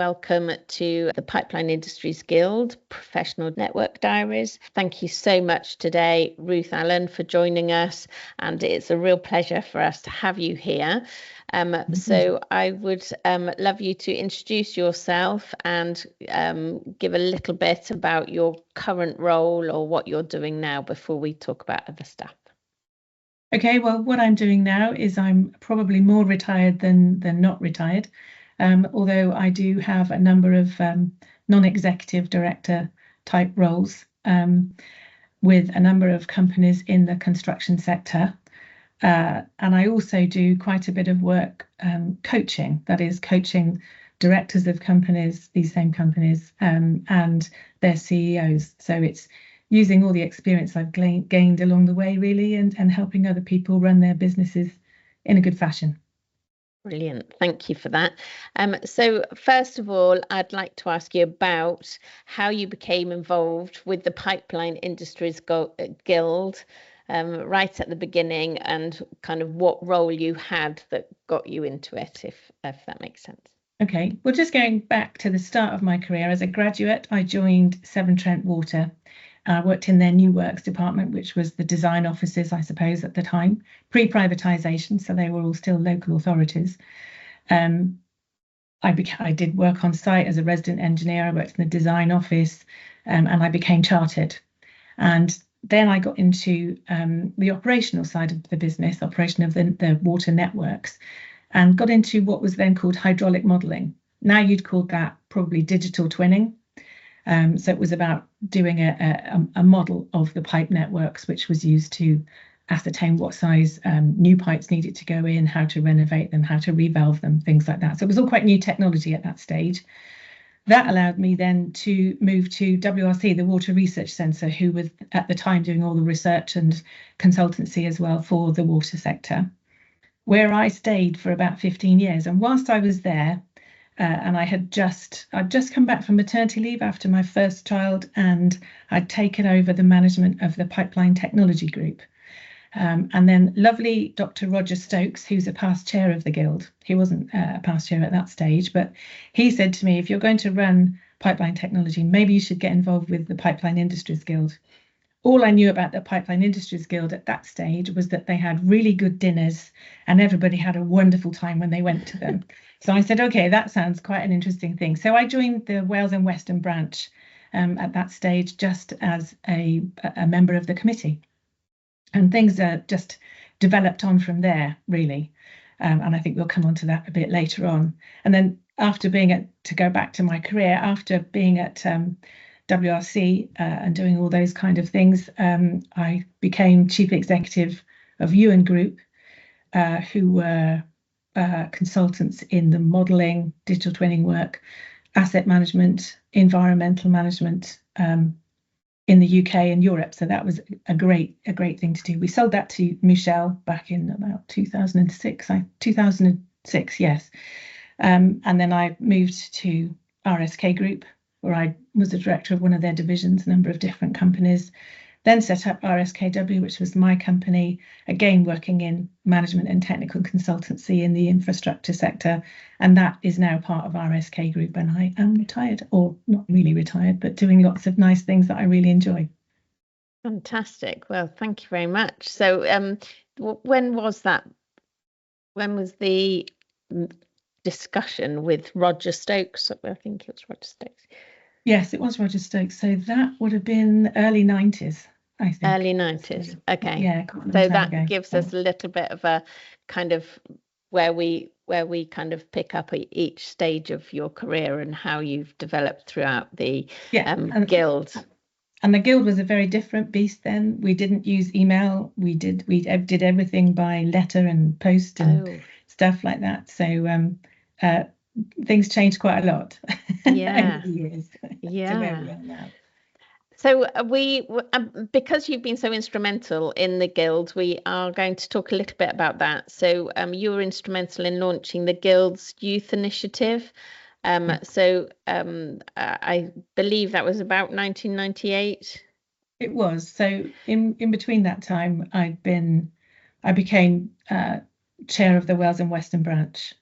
Welcome to the Pipeline Industries Guild Professional Network Diaries. Thank you so much today, Ruth Allen, for joining us, and it's a real pleasure for us to have you here. So I would love you to introduce yourself and give a little bit about your current role or what you're doing now before we talk about other stuff. Okay, well, what I'm doing now is I'm probably more retired than not retired. Although I do have a number of non-executive director type roles with a number of companies in the construction sector. And I also do quite a bit of work coaching, that is coaching directors of companies, these same companies, and their CEOs. So it's using all the experience I've gained along the way, really, and helping other people run their businesses in a good fashion. Brilliant. Thank you for that. So first of all, I'd like to ask you about how you became involved with the Pipeline Industries Guild right at the beginning, and kind of what role you had that got you into it, if that makes sense. Okay, well, just going back to the start of my career as a graduate, I joined Severn Trent Water. I worked in their new works department, which was the design offices, I suppose, at the time, pre-privatisation, so they were all still local authorities. I did work on site as a resident engineer. I worked in the design office, and I became chartered. And then I got into the operational side of the business, operation of the water networks, and got into what was then called hydraulic modelling. Now you'd call that probably digital twinning. So it was about doing a model of the pipe networks, which was used to ascertain what size new pipes needed to go in, how to renovate them, how to revalve them, things like that. So it was all quite new technology at that stage. That allowed me then to move to WRC, the Water Research Centre, who was at the time doing all the research and consultancy as well for the water sector, where I stayed for about 15 years. And whilst I was there, and I'd just come back from maternity leave after my first child, and I'd taken over the management of the Pipeline Technology Group. And then lovely Dr. Roger Stokes, who's a past chair of the Guild. He wasn't a past chair at that stage, but he said to me, if you're going to run pipeline technology, maybe you should get involved with the Pipeline Industries Guild. All I knew about the Pipeline Industries Guild at that stage was that they had really good dinners and everybody had a wonderful time when they went to them. So I said, okay, that sounds quite an interesting thing. So I joined the Wales and Western branch at that stage, just as a member of the committee. And things just developed on from there, really. And I think we'll come on to that a bit later on. And then after to go back to my career, after being at WRC and doing all those kind of things, I became chief executive of Ewan Group, who were consultants in the modelling, digital twinning work, asset management, environmental management in the UK and Europe. So that was a great thing to do. We sold that to Michelle back in about 2006, yes. And then I moved to RSK Group, where I was the director of one of their divisions, a number of different companies. Then set up RSKW, which was my company, again working in management and technical consultancy in the infrastructure sector. And that is now part of RSK Group. And I am retired, or not really retired, but doing lots of nice things that I really enjoy. Fantastic. Well, thank you very much. So when was that? When was the discussion with Roger Stokes? I think it was Roger Stokes. Yes, it was Roger Stokes. So that would have been early 90s, I think. Early 90s. Okay. Yeah. So that gives us a little bit of a kind of where we kind of pick up at each stage of your career and how you've developed throughout the Guild. And the Guild was a very different beast then. We didn't use email. We did everything by letter and post and stuff like that. So things changed quite a lot over the years to where we are now. So because you've been so instrumental in the Guild, we are going to talk a little bit about that. So you were instrumental in launching the Guild's youth initiative. So I believe that was about 1998. It was. So in between that time, I became chair of the Wales and Western branch.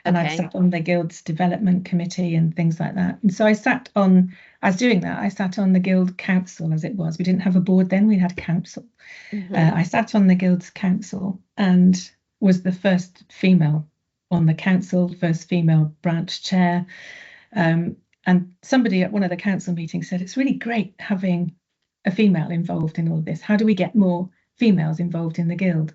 And I'd sat on the Guild's development committee and things like that. And so I sat on the Guild council, as it was. We didn't have a board then, we had a council. I sat on the Guild's council and was the first female on the council, first female branch chair. And somebody at one of the council meetings said, it's really great having a female involved in all of this. How do we get more females involved in the Guild?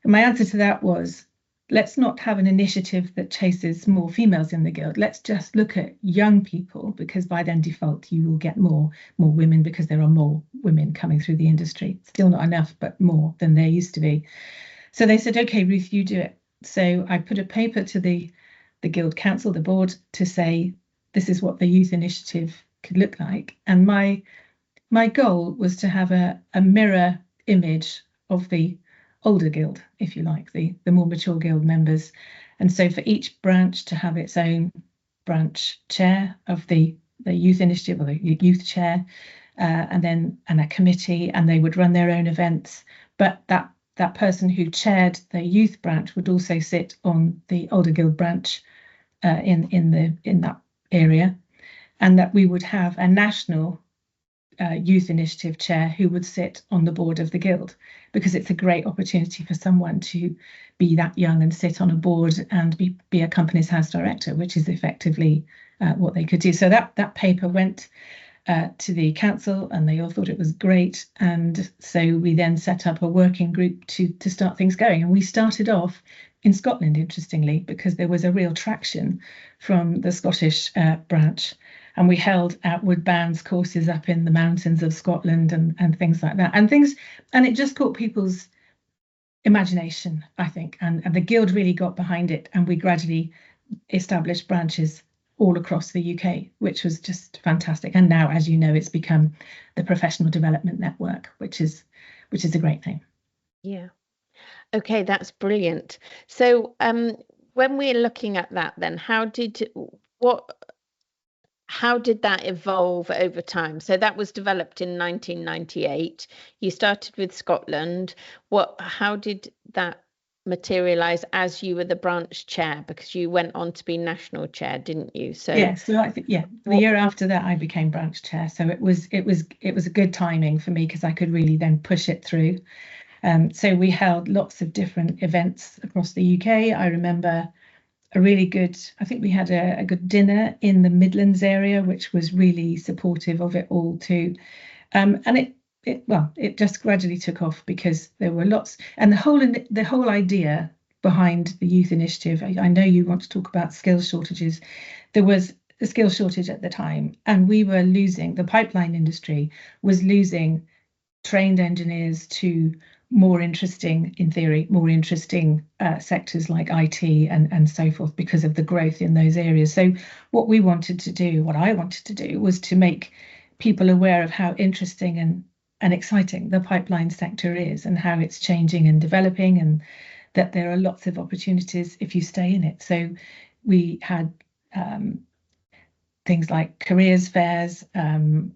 And my answer to that was, let's not have an initiative that chases more females in the Guild. Let's just look at young people, because by then default you will get more women, because there are more women coming through the industry. Still not enough, but more than there used to be. So they said, okay, Ruth, you do it. So I put a paper to the Guild Council, the board, to say, this is what the youth initiative could look like. And my goal was to have a mirror image of the older Guild, if you like, the more mature Guild members. And so for each branch to have its own branch chair of the youth initiative, or the youth chair, and a committee, and they would run their own events. But that person who chaired the youth branch would also sit on the older Guild branch in that area, and that we would have a national youth initiative chair who would sit on the board of the Guild, because it's a great opportunity for someone to be that young and sit on a board and be a company's house director, which is effectively what they could do. So that paper went to the council, and they all thought it was great. And so we then set up a working group to start things going. And we started off in Scotland, interestingly, because there was a real traction from the Scottish branch. And we held outward bounds courses up in the mountains of Scotland and things like that. And it just caught people's imagination, I think. And the Guild really got behind it. And we gradually established branches all across the UK, which was just fantastic. And now, as you know, it's become the Professional Development Network, which is a great thing. Yeah. Okay, that's brilliant. So when we're looking at that, then how did that evolve over time? So that was developed in 1998. You started with Scotland. How did that materialize as you were the branch chair, because you went on to be national chair, didn't you? So the year after that I became branch chair, so it was a good timing for me, because I could really then push it through. So we held lots of different events across the UK. I remember I think we had a good dinner in the Midlands area, which was really supportive of it all too. And it just gradually took off, because there were lots, and the whole idea behind the youth initiative. I know you want to talk about skills shortages. There was a skills shortage at the time, and the pipeline industry was losing trained engineers to more interesting sectors like IT and so forth, because of the growth in those areas. So what I wanted to do was to make people aware of how interesting and exciting the pipeline sector is, and how it's changing and developing, and that there are lots of opportunities if you stay in it. So we had things like careers fairs and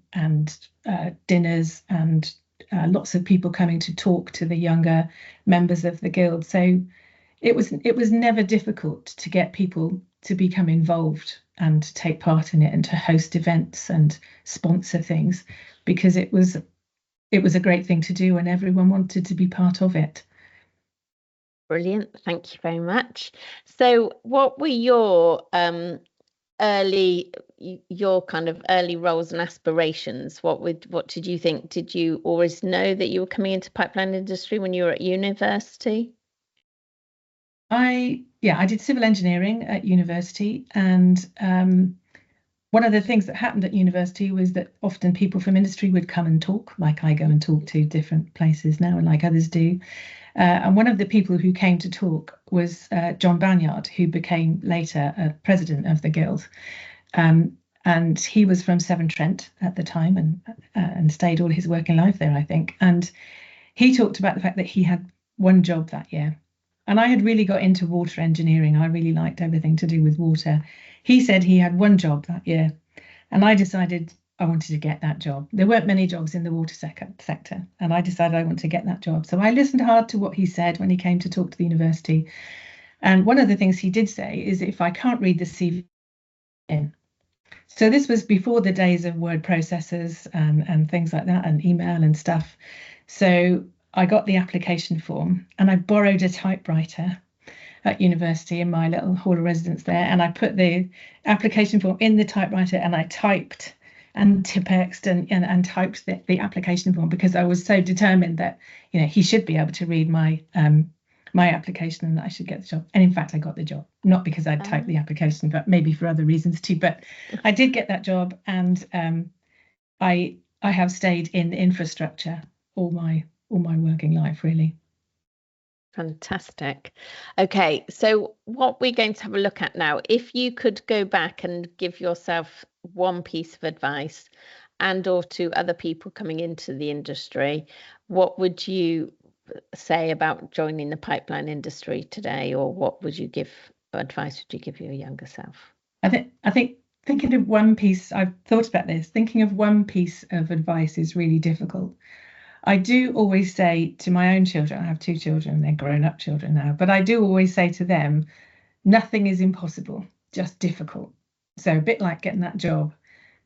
dinners, and lots of people coming to talk to the younger members of the Guild. So it was never difficult to get people to become involved and to take part in it, and to host events and sponsor things, because it was a great thing to do, and everyone wanted to be part of it. Brilliant, thank you very much. So what were your kind of early roles and aspirations? What did you think? Did you always know that you were coming into pipeline industry when you were at university? I did civil engineering at university, and one of the things that happened at university was that often people from industry would come and talk, like I go and talk to different places now, and like others do. And one of the people who came to talk was John Banyard, who became later president of the Guild. And he was from Severn Trent at the time, and stayed all his working life there, I think. And he talked about the fact that he had one job that year. And I had really got into water engineering. I really liked everything to do with water. He said he had one job that year. And I decided I wanted to get that job. There weren't many jobs in the water sector. And I decided I wanted to get that job. So I listened hard to what he said when he came to talk to the university. And one of the things he did say is, if I can't read the CV in. So this was before the days of word processors and things like that, and email and stuff. So I got the application form and I borrowed a typewriter at university in my little hall of residence there, and I put the application form in the typewriter and I typed and tipexed and typed the application form, because I was so determined that, you know, he should be able to read my my application and that I should get the job. And in fact, I got the job, not because I'd typed the application, but maybe for other reasons too. But I did get that job, and I have stayed in infrastructure all my working life, really. Fantastic. Okay, so what we're going to have a look at now, if you could go back and give yourself one piece of advice, and or to other people coming into the industry, what would you say about joining the pipeline industry today, or what would you give advice would you give your younger self? I think thinking of one piece, I've thought about this, thinking of one piece of advice is really difficult. I do always say to my own children, I have two children, they're grown-up children now, but I do always say to them, nothing is impossible, just difficult. So a bit like getting that job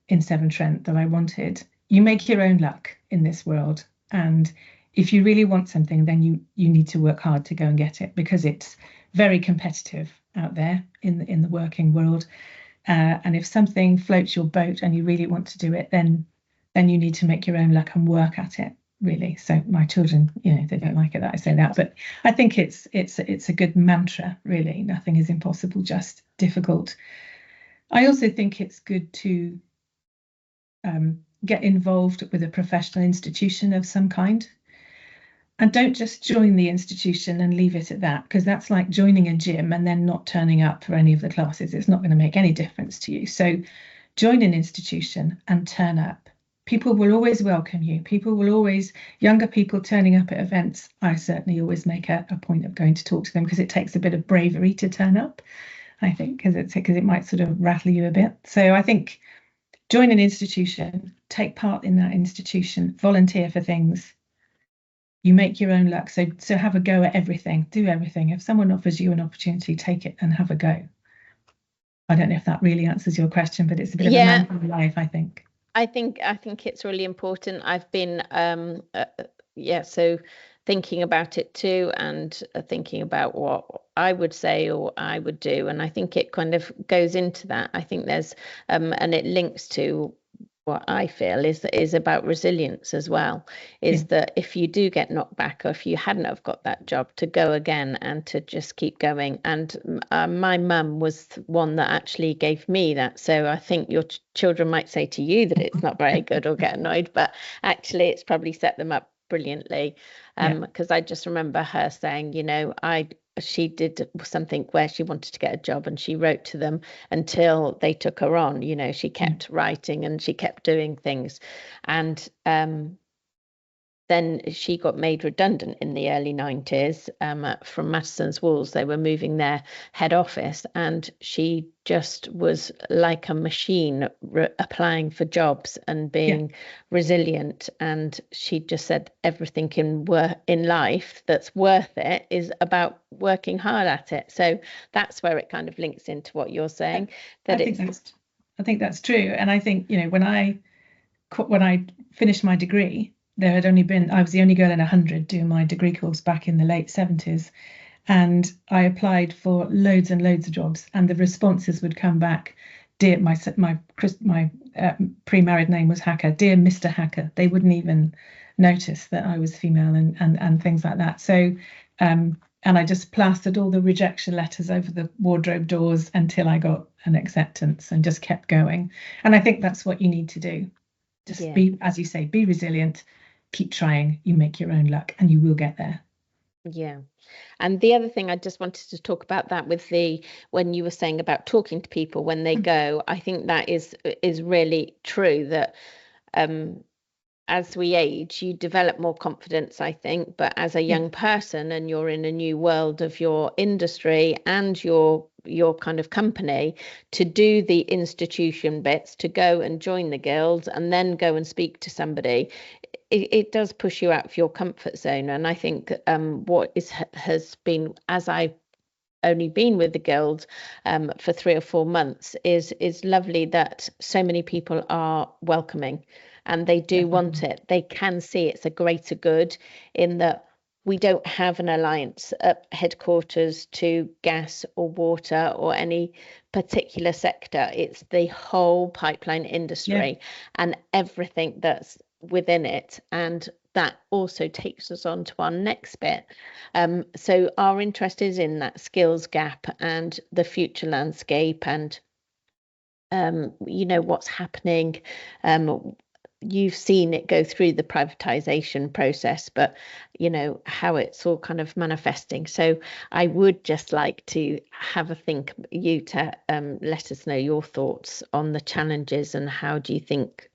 in Severn Trent that I wanted, you make your own luck in this world. And if you really want something, then you need to work hard to go and get it, because it's very competitive out there in the working world. And if something floats your boat and you really want to do it, then you need to make your own luck and work at it, really. So my children, you know, they don't like it that I say that, but I think it's a good mantra, really. Nothing is impossible, just difficult. I also think it's good to get involved with a professional institution of some kind. And don't just join the institution and leave it at that, because that's like joining a gym and then not turning up for any of the classes. It's not going to make any difference to you. So join an institution and turn up. People will always welcome you. People will always, younger people turning up at events, I certainly always make a point of going to talk to them, because it takes a bit of bravery to turn up, I think, because it might sort of rattle you a bit. So I think join an institution, take part in that institution, volunteer for things. You make your own luck. So have a go at everything, do everything. If someone offers you an opportunity, take it and have a go. I don't know if that really answers your question, but it's a bit of a mantra of life, I think. I think it's really important. I've been so thinking about it too, and thinking about what I would say or I would do, and I think it kind of goes into that. I think there's and it links to what I feel is about resilience as well, is that if you do get knocked back, or if you hadn't have got that job, to go again and to just keep going. And my mum was one that actually gave me that. So I think your children might say to you that it's not very good or get annoyed, but actually it's probably set them up brilliantly. Because I just remember her saying, you know, she did something where she wanted to get a job, and she wrote to them until they took her on. You know, she kept writing and she kept doing things. And then she got made redundant in the early 90s from Matteson's Walls. They were moving their head office, and she just was like a machine applying for jobs and being resilient. And she just said everything in life that's worth it is about working hard at it. So that's where it kind of links into what you're saying. I think that's true. And I think, you know, when I finished my degree, I was the only girl in 100 doing my degree course back in the late 70s. And I applied for loads and loads of jobs, and the responses would come back, dear, my pre-married name was Hacker, dear Mr. Hacker. They wouldn't even notice that I was female and things like that. So, and I just plastered all the rejection letters over the wardrobe doors until I got an acceptance, and just kept going. And I think that's what you need to do. Just be, as you say, be resilient, keep trying, you make your own luck, and you will get there. Yeah. And the other thing I just wanted to talk about that with when you were saying about talking to people when they go, I think that is really true, that as we age, you develop more confidence, I think. But as a young person, and you're in a new world of your industry and your kind of company, to do the institution bits, to go and join the guilds and then go and speak to somebody, it does push you out of your comfort zone. And I think what has been, as I only been with the guild for 3 or 4 months, is lovely that so many people are welcoming and they do want it. They can see it's a greater good, in that we don't have an alliance at headquarters to gas or water or any particular sector. It's the whole pipeline industry and everything that's within it. And that also takes us on to our next bit. So our interest is in that skills gap and the future landscape, and what's happening. You've seen it go through the privatization process, but how it's all kind of manifesting. So I would just like to have a think, you to let us know your thoughts on the challenges, and how do you think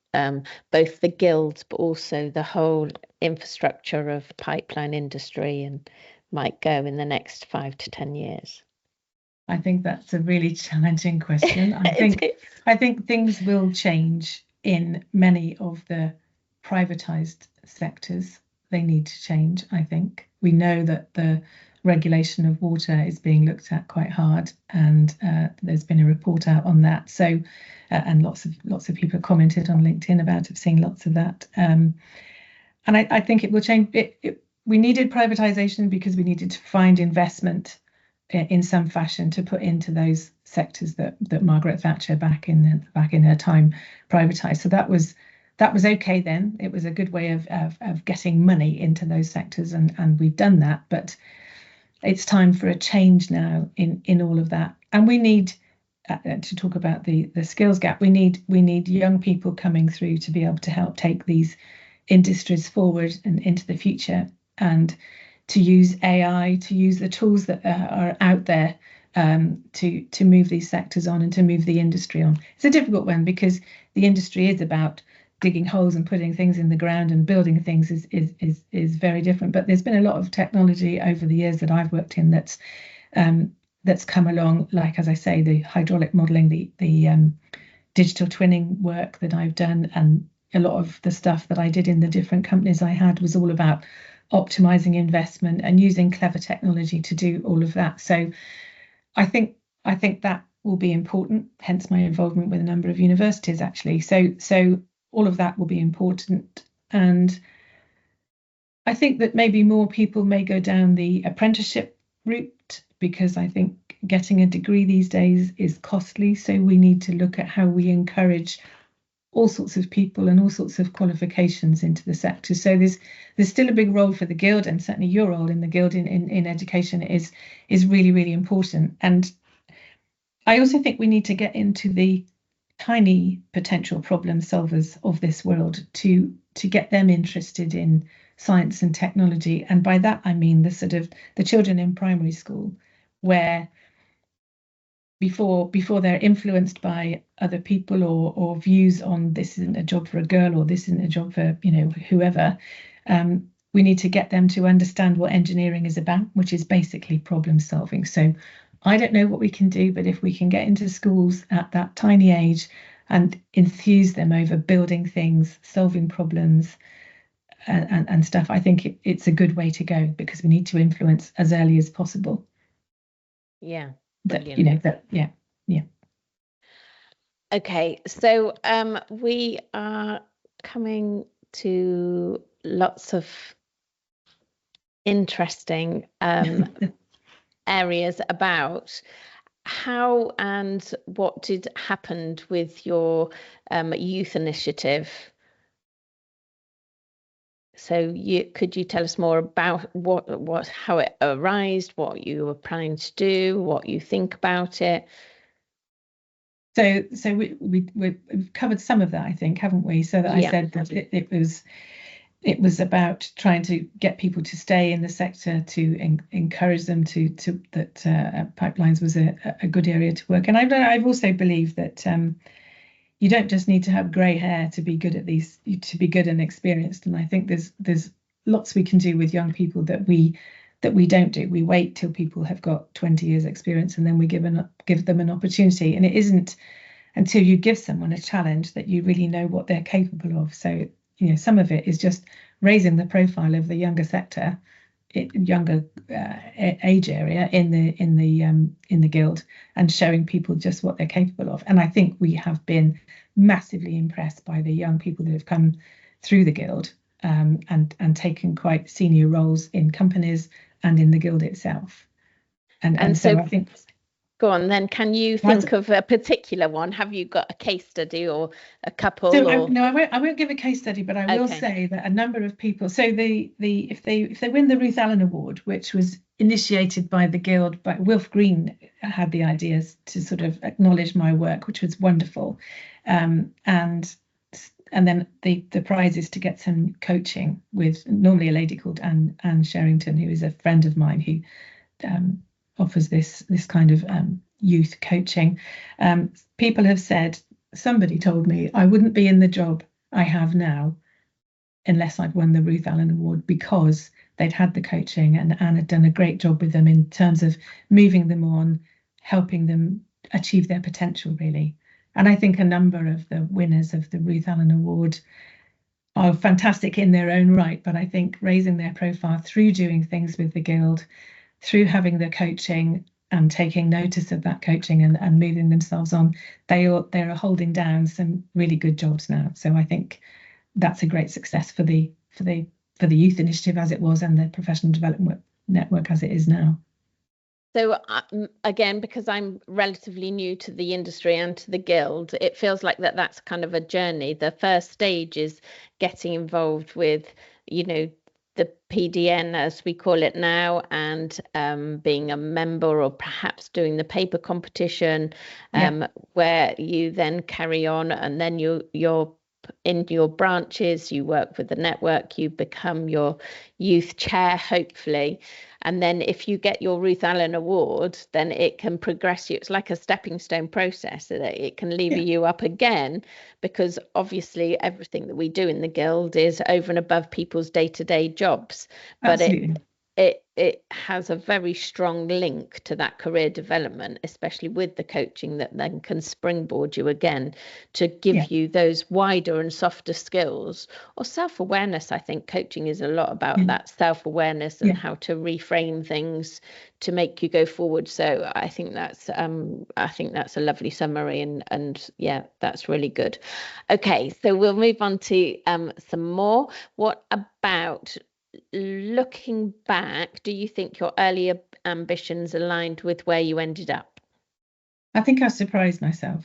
both the guilds but also the whole infrastructure of pipeline industry and might go in the next 5 to 10 years? I think that's a really challenging question. I think things will change in many of the privatized sectors. They need to change, I think. We know that the regulation of water is being looked at quite hard, and there's been a report out on that. So, and lots of people commented on LinkedIn about it, seeing lots of that. And I think it will change. We needed privatization because we needed to find investment in some fashion to put into those sectors that Margaret Thatcher back in her time privatized. So that was okay then. It was a good way of getting money into those sectors, and we've done that. But it's time for a change now in all of that. And we need to talk about the skills gap. We need young people coming through to be able to help take these industries forward and into the future, and to use AI, to use the tools that are out there to move these sectors on and to move the industry on. It's a difficult one because the industry is about digging holes and putting things in the ground, and building things is very different. But there's been a lot of technology over the years that I've worked in that's come along, like, as I say, the hydraulic modelling, the digital twinning work that I've done, and a lot of the stuff that I did in the different companies I had was all about optimizing investment and using clever technology to do all of that. So I think that will be important, hence my involvement with a number of universities, actually. So all of that will be important. And I think that maybe more people may go down the apprenticeship route, because I think getting a degree these days is costly. So we need to look at how we encourage all sorts of people and all sorts of qualifications into the sector. So there's still a big role for the guild, and certainly your role in the guild in education is really, really important. And I also think we need to get into the tiny potential problem solvers of this world to get them interested in science and technology. And by that I mean the children in primary school, where before they're influenced by other people or views on this isn't a job for a girl or this isn't a job for whoever, we need to get them to understand what engineering is about, which is basically problem solving. So I don't know what we can do, but if we can get into schools at that tiny age and enthuse them over building things, solving problems and stuff, I think it's a good way to go, because we need to influence as early as possible. Yeah. Yeah. Okay, so we are coming to lots of interesting areas about how and what did happened with your youth initiative. So could you tell us more about how it arose, what you were planning to do, what you think about it? So we've covered some of that, I think, haven't we? So that I said that it was about trying to get people to stay in the sector, to encourage them to that pipelines was a good area to work. And I've also believed that you don't just need to have grey hair to be good at these, to be good and experienced. And I think there's lots we can do with young people that we don't do. We wait till people have got 20 years experience and then we give them an opportunity. And it isn't until you give someone a challenge that you really know what they're capable of. So some of it is just raising the profile of the younger sector younger age area in the guild, and showing people just what they're capable of. And I think we have been massively impressed by the young people that have come through the guild, and taken quite senior roles in companies and in the guild itself. And so I think. Go on then. Can you think of a particular one? Have you got a case study or a couple? So I won't give a case study, but I will say that a number of people. So if they win the Ruth Allen Award, which was initiated by the Guild, but Wilf Green had the ideas to sort of acknowledge my work, which was wonderful, and then the prize is to get some coaching with normally a lady called Anne Sherrington, who is a friend of mine who offers this kind of youth coaching. People have said, somebody told me I wouldn't be in the job I have now unless I'd won the Ruth Allen Award, because they'd had the coaching and Anne had done a great job with them in terms of moving them on, helping them achieve their potential, really. And I think a number of the winners of the Ruth Allen Award are fantastic in their own right, but I think raising their profile through doing things with the Guild, through having the coaching and taking notice of that coaching and moving themselves on, they're holding down some really good jobs now. So I think that's a great success for the youth initiative as it was, and the professional development network as it is now. So again, because I'm relatively new to the industry and to the Guild, it feels like that's kind of a journey. The first stage is getting involved with, the PDN, as we call it now, and being a member, or perhaps doing the paper competition, where you then carry on, and then you're in your branches, you work with the network, you become your youth chair, hopefully. And then if you get your Ruth Allen Award, then it can progress you. It's like a stepping stone process. It can lever you up again, because obviously everything that we do in the Guild is over and above people's day-to-day jobs. Absolutely. But it has a very strong link to that career development, especially with the coaching that then can springboard you again to give you those wider and softer skills, or self-awareness. I think coaching is a lot about that self-awareness and how to reframe things to make you go forward. So I think that's a lovely summary, and that's really good. Okay, so we'll move on to some more. What about, looking back, do you think your earlier ambitions aligned with where you ended up? I think I surprised myself.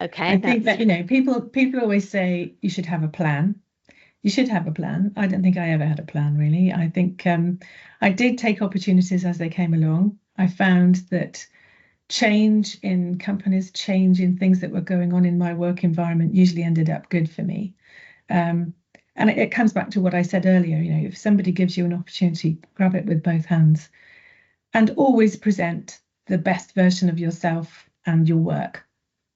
Okay. I think that, people always say you should have a plan. You should have a plan. I don't think I ever had a plan, really. I think I did take opportunities as they came along. I found that change in companies, change in things that were going on in my work environment usually ended up good for me. And it comes back to what I said earlier, if somebody gives you an opportunity, grab it with both hands, and always present the best version of yourself and your work.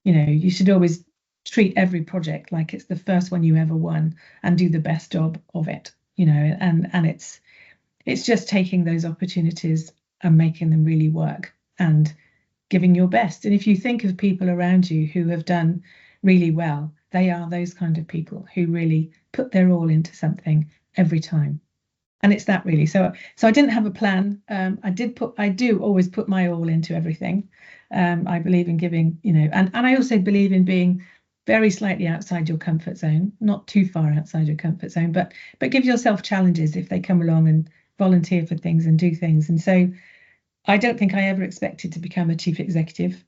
You should always treat every project like it's the first one you ever won, and do the best job of it, and it's just taking those opportunities and making them really work and giving your best. And if you think of people around you who have done really well, they are those kind of people who really put their all into something every time. And it's that, really. So I didn't have a plan. I do always put my all into everything. I believe in giving, and I also believe in being very slightly outside your comfort zone, not too far outside your comfort zone, but give yourself challenges if they come along, and volunteer for things and do things. And so I don't think I ever expected to become a chief executive.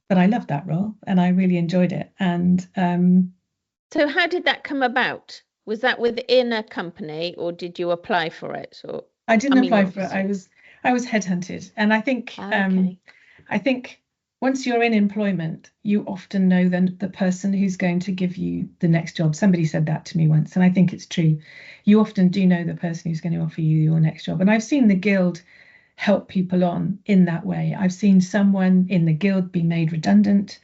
But I loved that role and I really enjoyed it. And so how did that come about? Was that within a company, or did you apply for it? Or I didn't apply for it. I was headhunted. And I think I think once you're in employment, you often know the person who's going to give you the next job. Somebody said that to me once, and I think it's true. You often do know the person who's going to offer you your next job. And I've seen the Guild help people on in that way. I've seen someone in the Guild be made redundant,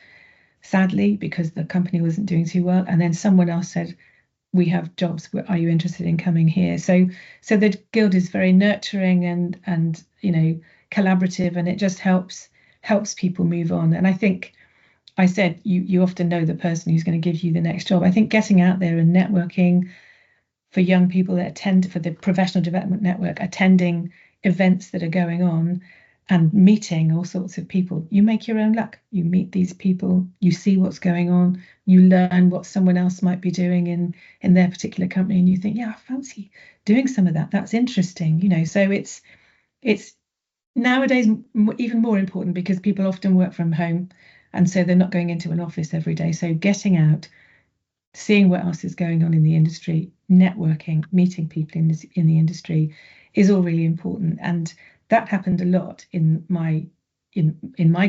sadly, because the company wasn't doing too well. And then someone else said, we have jobs, are you interested in coming here? So the Guild is very nurturing and collaborative, and it just helps people move on. And I think I said you often know the person who's going to give you the next job. I think getting out there and networking, for young people that attend, for the professional development network, attending events that are going on and meeting all sorts of people. You make your own luck. You meet these people, you see what's going on, you learn what someone else might be doing in their particular company, and you think, yeah, I fancy doing some of that. That's interesting, you know. So it's nowadays even more important because people often work from home, and so they're not going into an office every day. So getting out, seeing what else is going on in the industry, networking, meeting people in the industry is all really important. And that happened a lot in my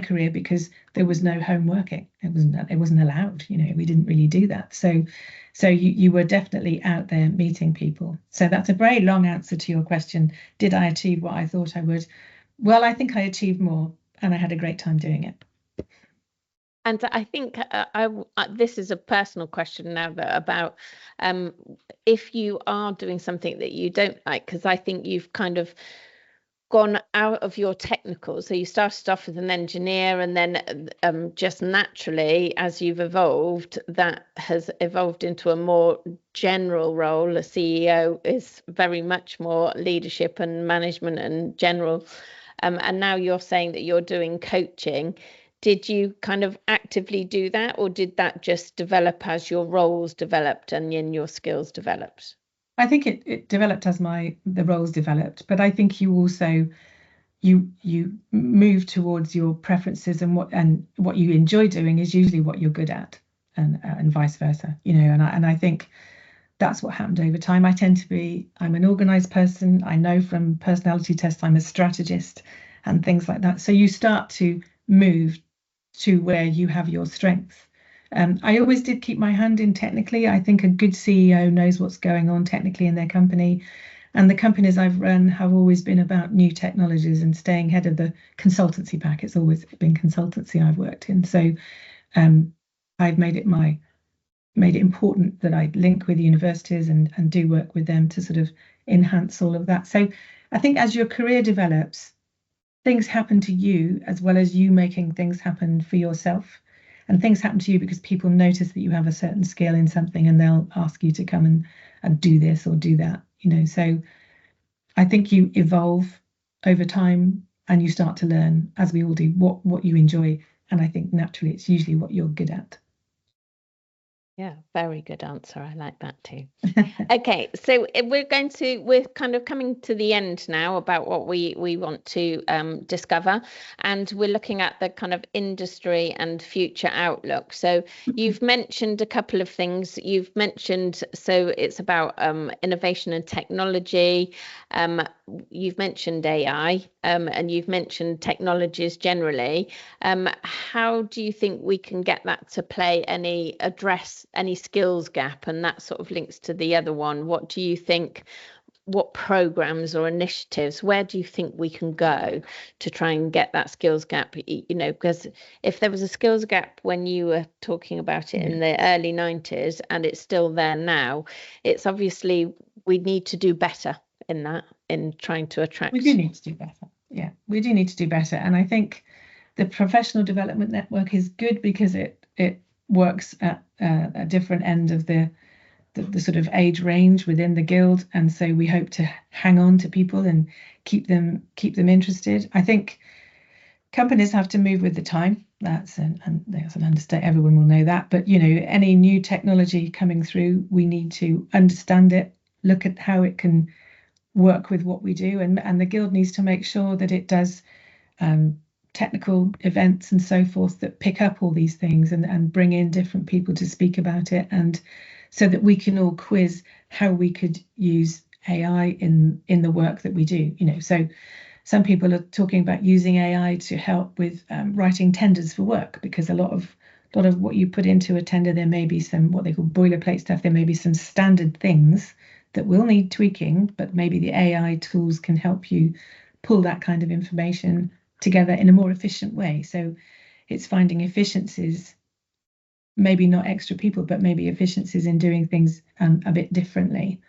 career because there was no home working. It wasn't allowed. You know, we didn't really do that. So you were definitely out there meeting people. So that's a very long answer to your question. Did I achieve what I thought I would? Well, I think I achieved more, and I had a great time doing it. And I think this is a personal question now about if you are doing something that you don't like, because I think you've kind of gone out of your technical. So you started off as an engineer, and then just naturally, as you've evolved, that has evolved into a more general role. A CEO is very much more leadership and management and general. And now you're saying that you're doing coaching. Did you kind of actively do that, or did that just develop as your roles developed and in your skills developed? I think it developed as the roles developed, but I think you also you move towards your preferences, and what you enjoy doing is usually what you're good at, and vice versa, you know. And I think that's what happened over time. I'm an organized person. I know from personality tests I'm a strategist and things like that. So you start to move to where you have your strengths. I always did keep my hand in technically. I think a good CEO knows what's going on technically in their company. And the companies I've run have always been about new technologies and staying ahead of the consultancy pack. It's always been consultancy I've worked in. So I've made it important that I link with universities and do work with them to sort of enhance all of that. So I think as your career develops, things happen to you as well as you making things happen for yourself. And things happen to you because people notice that you have a certain skill in something, and they'll ask you to come and do this or do that, you know. So I think you evolve over time, and you start to learn, as we all do, what you enjoy. And I think naturally it's usually what you're good at. Yeah, very good answer. I like that too. Okay, so we're kind of coming to the end now about what we want to discover, and we're looking at the kind of industry and future outlook. So you've mentioned a couple of things. You've mentioned, so it's about innovation and technology. You've mentioned AI, and you've mentioned technologies generally. How do you think we can get that to address any skills gap? And that sort of links to the other one. What do you think, what programs or initiatives, where do you think we can go to try and get that skills gap? You know, because if there was a skills gap when you were talking about it in the early 90s, and it's still there now, it's obviously we need to do better in that, in trying to attract. We do need to do better. Yeah, we do need to do better. And I think the professional development network is good because it works at a different end of the sort of age range within the guild, and so we hope to hang on to people and keep them interested. I think companies have to move with the time. That's an understatement. Everyone will know that. But you know, any new technology coming through, we need to understand it, look at how it can work with what we do, and the guild needs to make sure that it does technical events and so forth that pick up all these things and bring in different people to speak about it, and so that we can all quiz how we could use AI in the work that we do. You know, so some people are talking about using AI to help with writing tenders for work, because a lot of what you put into a tender, there may be some what they call boilerplate stuff. There may be some standard things that will need tweaking, but maybe the AI tools can help you pull that kind of information together in a more efficient way. So it's finding efficiencies, maybe not extra people, but maybe efficiencies in doing things a bit differently.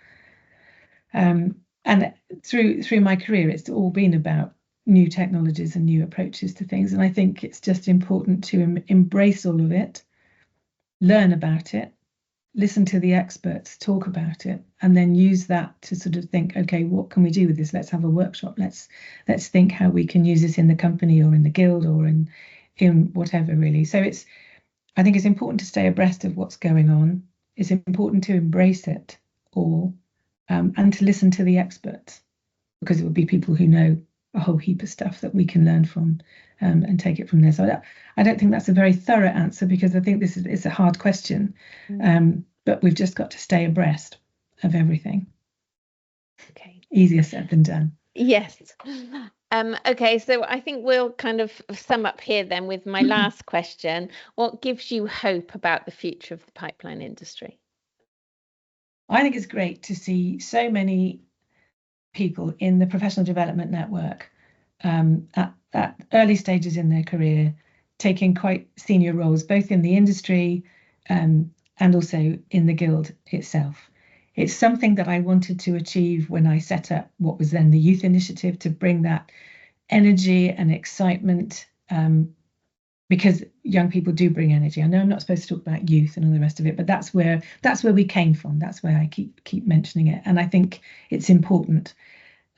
And through my career, it's all been about new technologies and new approaches to things. And I think it's just important to embrace all of it, learn about it, listen to the experts talk about it, and then use that to sort of think, okay, what can we do with this? Let's have a workshop. Let's think how we can use this in the company or in the guild or in whatever, really. So I think it's important to stay abreast of what's going on. It's important to embrace it all, and to listen to the experts, because it would be people who know a whole heap of stuff that we can learn from, and take it from there. So I don't think that's a very thorough answer, because I think it's a hard question, but we've just got to stay abreast of everything. Okay. Easier said than done. Yes. Okay, so I think we'll kind of sum up here then with my last question. What gives you hope about the future of the pipeline industry? I think it's great to see so many people in the professional development network, at early stages in their career, taking quite senior roles, both in the industry, and also in the guild itself. It's something that I wanted to achieve when I set up what was then the Youth Initiative, to bring that energy and excitement, because young people do bring energy. I know I'm not supposed to talk about youth and all the rest of it, but that's where we came from. That's why I keep mentioning it, and I think it's important.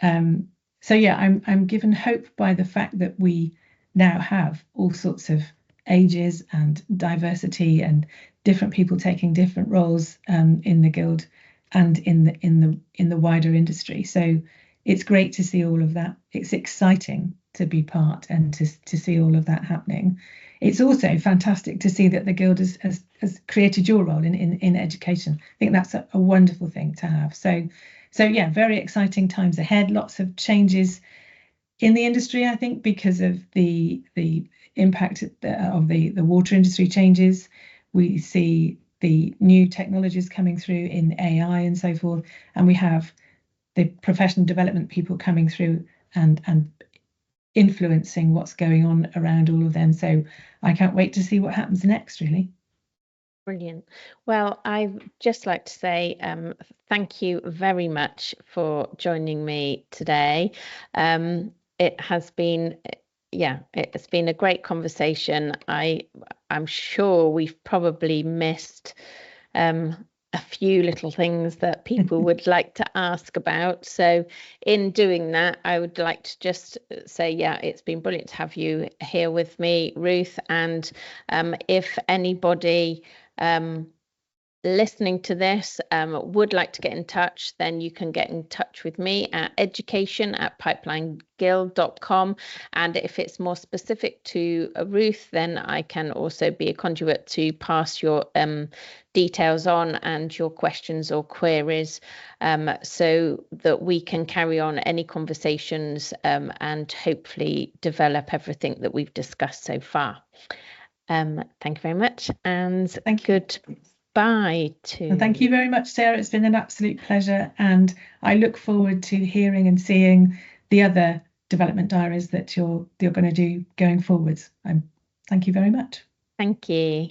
So yeah, I'm given hope by the fact that we now have all sorts of ages and diversity and different people taking different roles, in the guild and in the wider industry. So it's great to see all of that. It's exciting to be part and to see all of that happening. It's also fantastic to see that the guild has created your role in education. I think that's a wonderful thing to have. So yeah, very exciting times ahead. Lots of changes in the industry, I think, because of the impact of the water industry changes. We see the new technologies coming through in AI and so forth, and we have the professional development people coming through and influencing what's going on around all of them. So I can't wait to see what happens next, really. Brilliant. Well, I'd just like to say thank you very much for joining me today. It has been, it's been a great conversation. I'm sure we've probably missed a few little things that people would like to ask about. So in doing that, I would like to just say, it's been brilliant to have you here with me, Ruth. And if anybody listening to this would like to get in touch, then you can get in touch with me at education@pipelineguild.com. And if it's more specific to Ruth, then I can also be a conduit to pass your details on and your questions or queries, so that we can carry on any conversations and hopefully develop everything that we've discussed so far. Thank you very much, and thank you. Goodbye and thank you very much, Sarah. It's been an absolute pleasure, and I look forward to hearing and seeing the other development diaries that you're going to do going forwards. Thank you very much. Thank you.